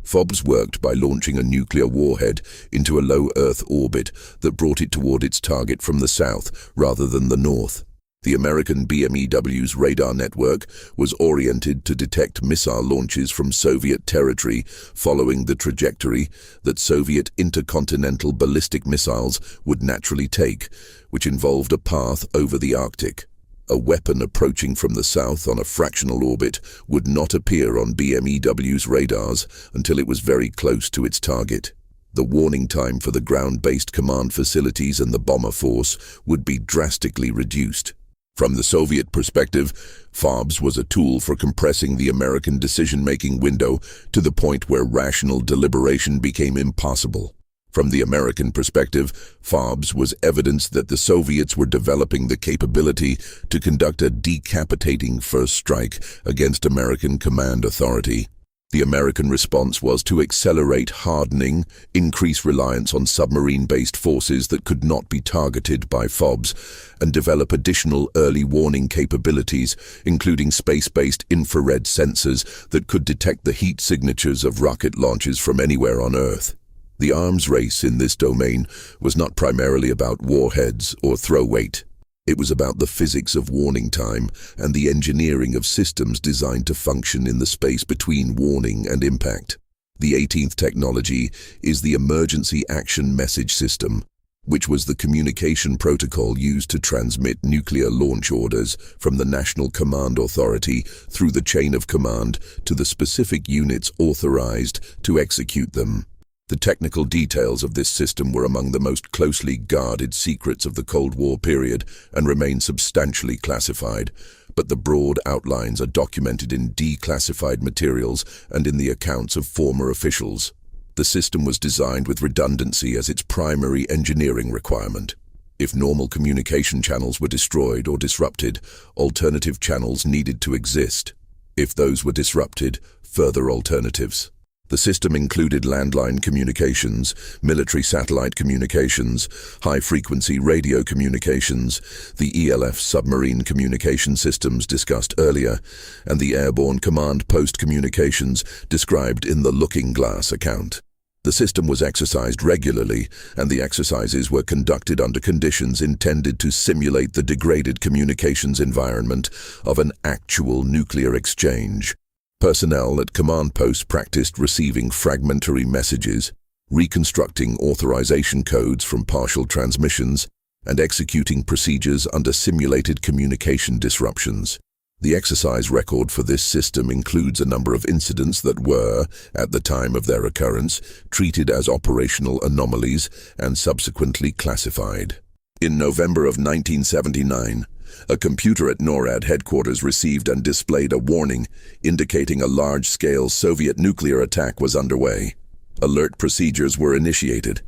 FOBS worked by launching a nuclear warhead into a low Earth orbit that brought it toward its target from the south rather than the north. The American BMEW's radar network was oriented to detect missile launches from Soviet territory following the trajectory that Soviet intercontinental ballistic missiles would naturally take, which involved a path over the Arctic. A weapon approaching from the south on a fractional orbit would not appear on BMEW's radars until it was very close to its target. The warning time for the ground-based command facilities and the bomber force would be drastically reduced. From the Soviet perspective, FOBS was a tool for compressing the American decision-making window to the point where rational deliberation became impossible. From the American perspective, FOBS was evidence that the Soviets were developing the capability to conduct a decapitating first strike against American command authority. The American response was to accelerate hardening, increase reliance on submarine-based forces that could not be targeted by FOBS, and develop additional early warning capabilities, including space-based infrared sensors that could detect the heat signatures of rocket launches from anywhere on Earth. The arms race in this domain was not primarily about warheads or throw weight. It was about the physics of warning time and the engineering of systems designed to function in the space between warning and impact. The 18th technology is the Emergency Action Message System, which was the communication protocol used to transmit nuclear launch orders from the National Command Authority through the chain of command to the specific units authorized to execute them. The technical details of this system were among the most closely guarded secrets of the Cold War period and remain substantially classified, but the broad outlines are documented in declassified materials and in the accounts of former officials. The system was designed with redundancy as its primary engineering requirement. If normal communication channels were destroyed or disrupted, alternative channels needed to exist. If those were disrupted, further alternatives. The system included landline communications, military satellite communications, high-frequency radio communications, the ELF submarine communication systems discussed earlier, and the airborne command post communications described in the Looking Glass account. The system was exercised regularly, and the exercises were conducted under conditions intended to simulate the degraded communications environment of an actual nuclear exchange. Personnel at command posts practiced receiving fragmentary messages, reconstructing authorization codes from partial transmissions, and executing procedures under simulated communication disruptions. The exercise record for this system includes a number of incidents that were, at the time of their occurrence, treated as operational anomalies and subsequently classified. In November of 1979, a computer at NORAD headquarters received and displayed a warning indicating a large-scale Soviet nuclear attack was underway. Alert procedures were initiated.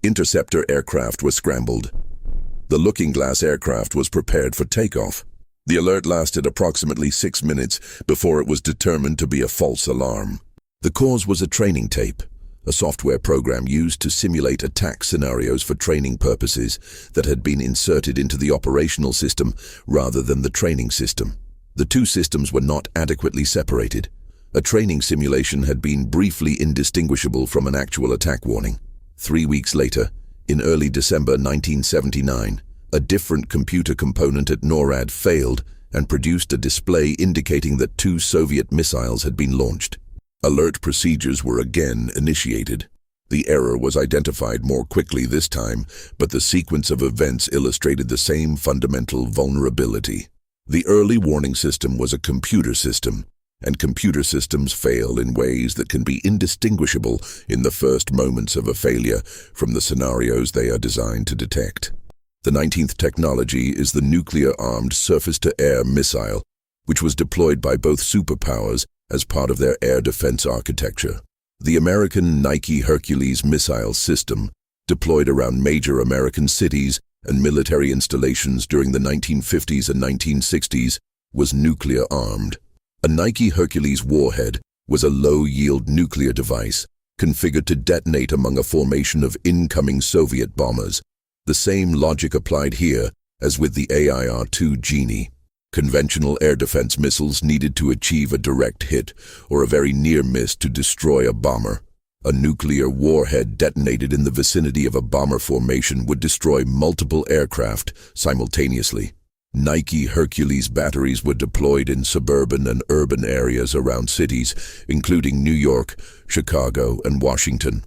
Interceptor aircraft were scrambled. The Looking Glass aircraft was prepared for takeoff. The alert lasted approximately 6 minutes before it was determined to be a false alarm. The cause was a training tape, a software program used to simulate attack scenarios for training purposes that had been inserted into the operational system rather than the training system. The two systems were not adequately separated. A training simulation had been briefly indistinguishable from an actual attack warning. 3 weeks later, in early December 1979, a different computer component at NORAD failed and produced a display indicating that 2 Soviet missiles had been launched. Alert procedures were again initiated. The error was identified more quickly this time, but the sequence of events illustrated the same fundamental vulnerability. The early warning system was a computer system, and computer systems fail in ways that can be indistinguishable in the first moments of a failure from the scenarios they are designed to detect. The 19th technology is the nuclear-armed surface-to-air missile, which was deployed by both superpowers as part of their air defense architecture. The American Nike Hercules missile system, deployed around major American cities and military installations during the 1950s and 1960s, was nuclear-armed. A Nike Hercules warhead was a low-yield nuclear device configured to detonate among a formation of incoming Soviet bombers. The same logic applied here as with the AIR-2 Genie. Conventional air defense missiles needed to achieve a direct hit or a very near miss to destroy a bomber. A nuclear warhead detonated in the vicinity of a bomber formation would destroy multiple aircraft simultaneously. Nike Hercules batteries were deployed in suburban and urban areas around cities, including New York, Chicago, and Washington.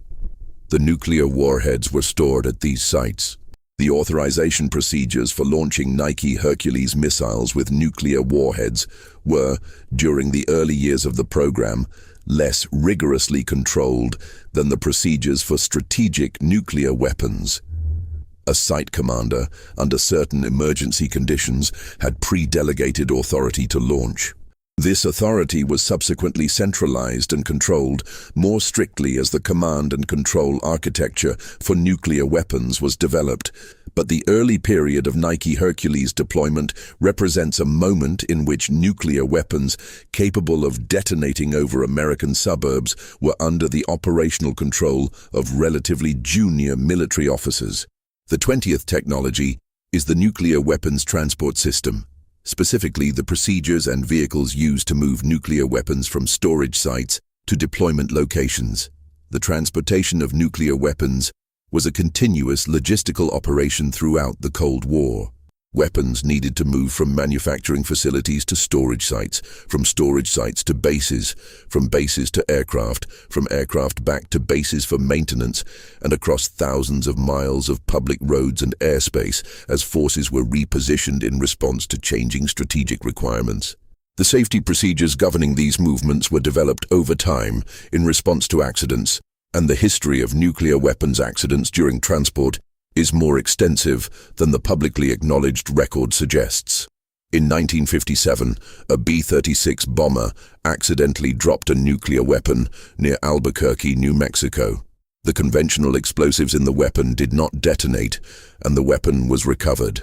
The nuclear warheads were stored at these sites. The authorization procedures for launching Nike Hercules missiles with nuclear warheads were, during the early years of the program, less rigorously controlled than the procedures for strategic nuclear weapons. A site commander, under certain emergency conditions, had pre-delegated authority to launch. This authority was subsequently centralized and controlled more strictly as the command and control architecture for nuclear weapons was developed, but the early period of Nike Hercules deployment represents a moment in which nuclear weapons capable of detonating over American suburbs were under the operational control of relatively junior military officers. The 20th technology is the nuclear weapons transport system. Specifically, the procedures and vehicles used to move nuclear weapons from storage sites to deployment locations. The transportation of nuclear weapons was a continuous logistical operation throughout the Cold War. Weapons needed to move from manufacturing facilities to storage sites, from storage sites to bases, from bases to aircraft, from aircraft back to bases for maintenance, and across thousands of miles of public roads and airspace as forces were repositioned in response to changing strategic requirements. The safety procedures governing these movements were developed over time in response to accidents, and the history of nuclear weapons accidents during transport is more extensive than the publicly acknowledged record suggests. In 1957, a B-36 bomber accidentally dropped a nuclear weapon near Albuquerque, New Mexico. The conventional explosives in the weapon did not detonate, and the weapon was recovered.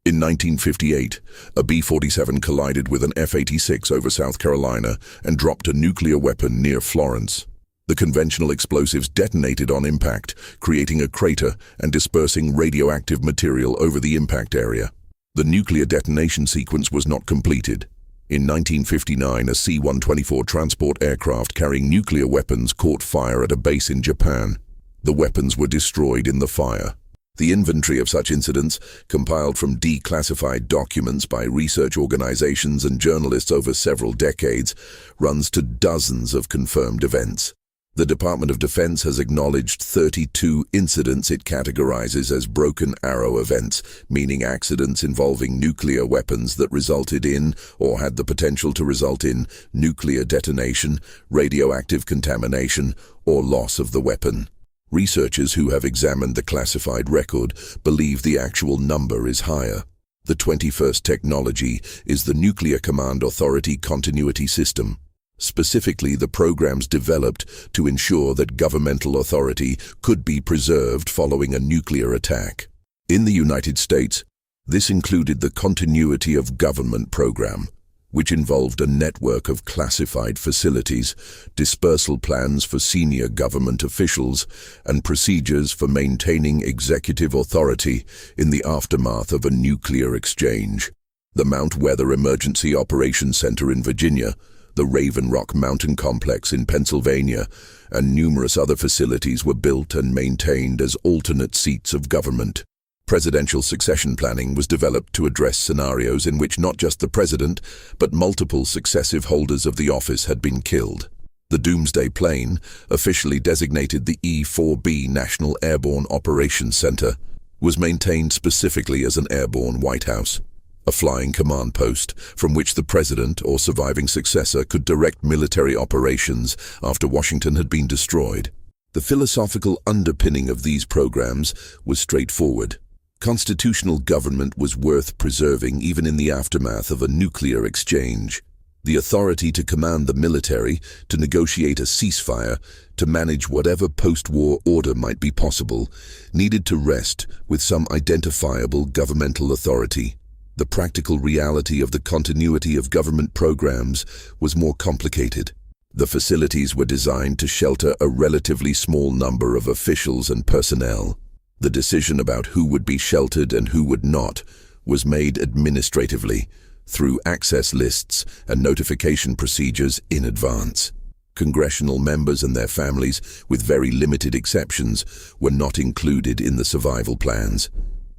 In 1958, a B-47 collided with an F-86 over South Carolina and dropped a nuclear weapon near Florence. The conventional explosives detonated on impact, creating a crater and dispersing radioactive material over the impact area. The nuclear detonation sequence was not completed. In 1959, a C-124 transport aircraft carrying nuclear weapons caught fire at a base in Japan. The weapons were destroyed in the fire. The inventory of such incidents, compiled from declassified documents by research organizations and journalists over several decades, runs to dozens of confirmed events. The Department of Defense has acknowledged 32 incidents it categorizes as broken arrow events, meaning accidents involving nuclear weapons that resulted in, or had the potential to result in, nuclear detonation, radioactive contamination, or loss of the weapon. Researchers who have examined the classified record believe the actual number is higher. The 21st technology is the Nuclear Command Authority Continuity System. Specifically, the programs developed to ensure that governmental authority could be preserved following a nuclear attack. In the United States, this included the Continuity of Government program, which involved a network of classified facilities, dispersal plans for senior government officials, and procedures for maintaining executive authority in the aftermath of a nuclear exchange. The Mount Weather Emergency Operations Center in Virginia, the Raven Rock Mountain Complex in Pennsylvania, and numerous other facilities were built and maintained as alternate seats of government. Presidential succession planning was developed to address scenarios in which not just the president, but multiple successive holders of the office had been killed. The Doomsday Plane, officially designated the E-4B National Airborne Operations Center, was maintained specifically as an airborne White House, a flying command post from which the president or surviving successor could direct military operations after Washington had been destroyed. The philosophical underpinning of these programs was straightforward. Constitutional government was worth preserving even in the aftermath of a nuclear exchange. The authority to command the military, to negotiate a ceasefire, to manage whatever post-war order might be possible, needed to rest with some identifiable governmental authority. The practical reality of the continuity of government programs was more complicated. The facilities were designed to shelter a relatively small number of officials and personnel. The decision about who would be sheltered and who would not was made administratively, through access lists and notification procedures in advance. Congressional members and their families, with very limited exceptions, were not included in the survival plans.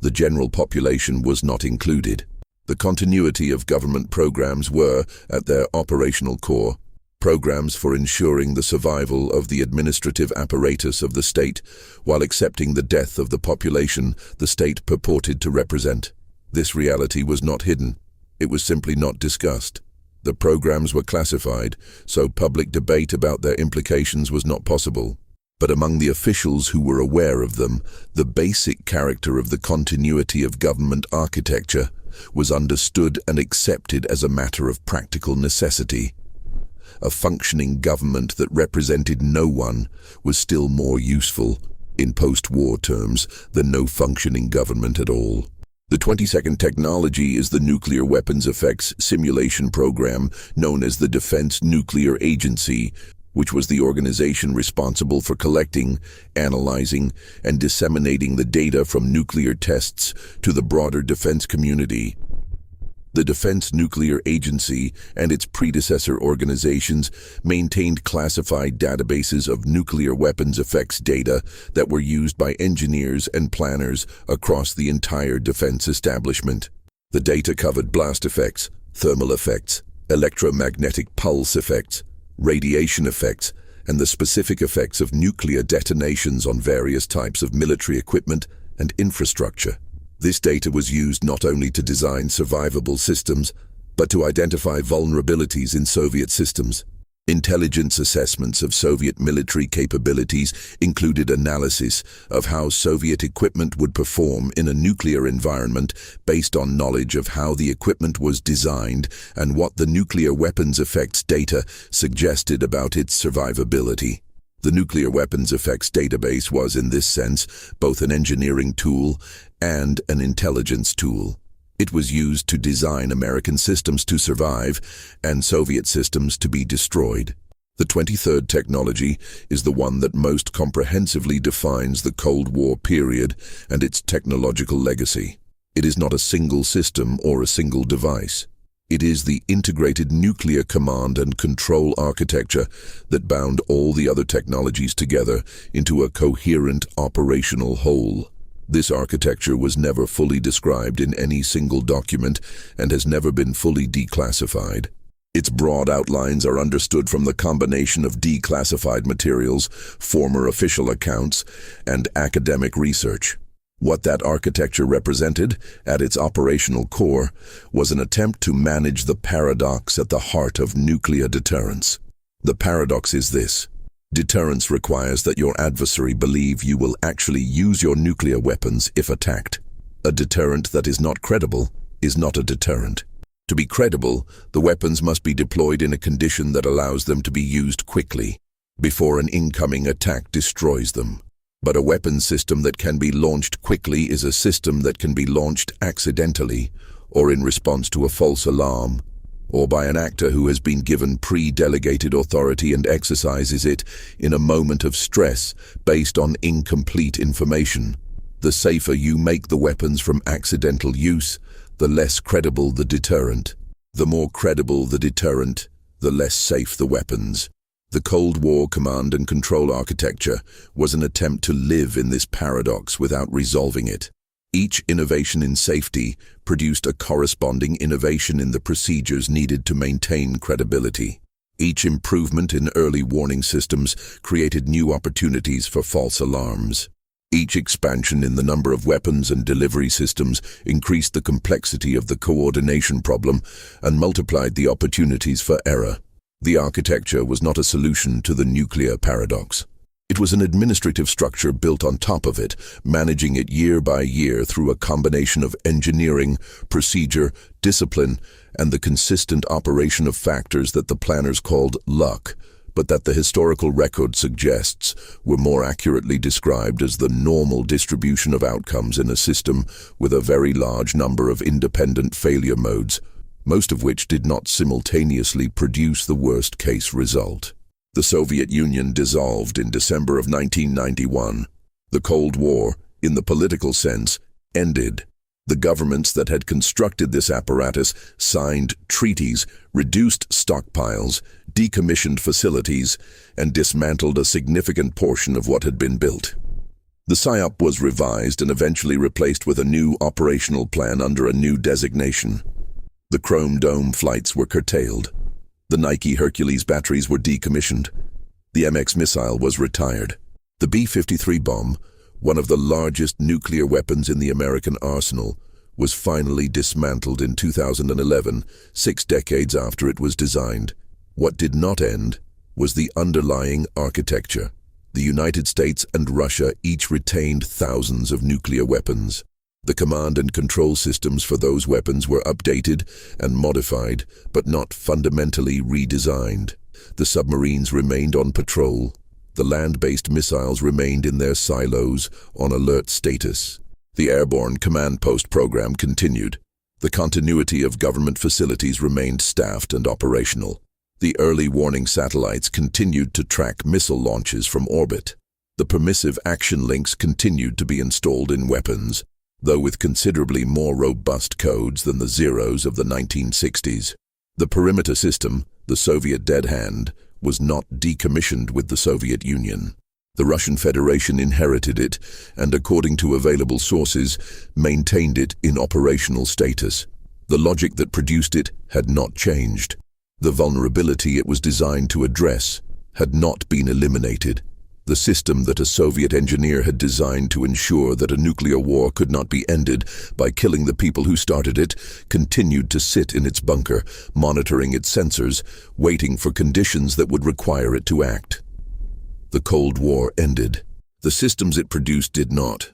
The general population was not included. The continuity of government programs were, at their operational core, programs for ensuring the survival of the administrative apparatus of the state while accepting the death of the population the state purported to represent. This reality was not hidden. It was simply not discussed. The programs were classified, so public debate about their implications was not possible. But among the officials who were aware of them, the basic character of the continuity of government architecture was understood and accepted as a matter of practical necessity. A functioning government that represented no one was still more useful, in post-war terms, than no functioning government at all. The 22nd technology is the Nuclear Weapons Effects Simulation Program known as the Defense Nuclear Agency, which was the organization responsible for collecting, analyzing, and disseminating the data from nuclear tests to the broader defense community. The Defense Nuclear Agency and its predecessor organizations maintained classified databases of nuclear weapons effects data that were used by engineers and planners across the entire defense establishment. The data covered blast effects, thermal effects, electromagnetic pulse effects, radiation effects, and the specific effects of nuclear detonations on various types of military equipment and infrastructure. This data was used not only to design survivable systems, but to identify vulnerabilities in Soviet systems. Intelligence assessments of Soviet military capabilities included analysis of how Soviet equipment would perform in a nuclear environment based on knowledge of how the equipment was designed and what the nuclear weapons effects data suggested about its survivability. The nuclear weapons effects database was, in this sense, both an engineering tool and an intelligence tool. It was used to design American systems to survive and Soviet systems to be destroyed. The 23rd technology is the one that most comprehensively defines the Cold War period and its technological legacy. It is not a single system or a single device. It is the integrated nuclear command and control architecture that bound all the other technologies together into a coherent operational whole. This architecture was never fully described in any single document and has never been fully declassified. Its broad outlines are understood from the combination of declassified materials, former official accounts, and academic research. What that architecture represented, at its operational core, was an attempt to manage the paradox at the heart of nuclear deterrence. The paradox is this: deterrence requires that your adversary believe you will actually use your nuclear weapons if attacked. A deterrent that is not credible is not a deterrent. To be credible, the weapons must be deployed in a condition that allows them to be used quickly, before an incoming attack destroys them. But a weapon system that can be launched quickly is a system that can be launched accidentally, or in response to a false alarm, or by an actor who has been given pre-delegated authority and exercises it in a moment of stress based on incomplete information. The safer you make the weapons from accidental use, the less credible the deterrent. The more credible the deterrent, the less safe the weapons. The Cold War command and control architecture was an attempt to live in this paradox without resolving it. Each innovation in safety produced a corresponding innovation in the procedures needed to maintain credibility. Each improvement in early warning systems created new opportunities for false alarms. Each expansion in the number of weapons and delivery systems increased the complexity of the coordination problem and multiplied the opportunities for error. The architecture was not a solution to the nuclear paradox. It was an administrative structure built on top of it, managing it year by year through a combination of engineering, procedure, discipline, and the consistent operation of factors that the planners called luck, but that the historical record suggests were more accurately described as the normal distribution of outcomes in a system with a very large number of independent failure modes, most of which did not simultaneously produce the worst-case result. The Soviet Union dissolved in December of 1991. The Cold War, in the political sense, ended. The governments that had constructed this apparatus signed treaties, reduced stockpiles, decommissioned facilities, and dismantled a significant portion of what had been built. The PSYOP was revised and eventually replaced with a new operational plan under a new designation. The Chrome Dome flights were curtailed. The Nike Hercules batteries were decommissioned. The MX missile was retired. The B-53 bomb, one of the largest nuclear weapons in the American arsenal, was finally dismantled in 2011, 6 decades after it was designed. What did not end was the underlying architecture. The United States and Russia each retained thousands of nuclear weapons. The command and control systems for those weapons were updated and modified, but not fundamentally redesigned. The submarines remained on patrol. The land-based missiles remained in their silos on alert status. The airborne command post program continued. The continuity of government facilities remained staffed and operational. The early warning satellites continued to track missile launches from orbit. The permissive action links continued to be installed in weapons, though with considerably more robust codes than the zeros of the 1960s. The perimeter system, the Soviet dead hand, was not decommissioned with the Soviet Union. The Russian Federation inherited it and, according to available sources, maintained it in operational status. The logic that produced it had not changed. The vulnerability it was designed to address had not been eliminated. The system that a Soviet engineer had designed to ensure that a nuclear war could not be ended by killing the people who started it continued to sit in its bunker, monitoring its sensors, waiting for conditions that would require it to act. The Cold War ended. The systems it produced did not.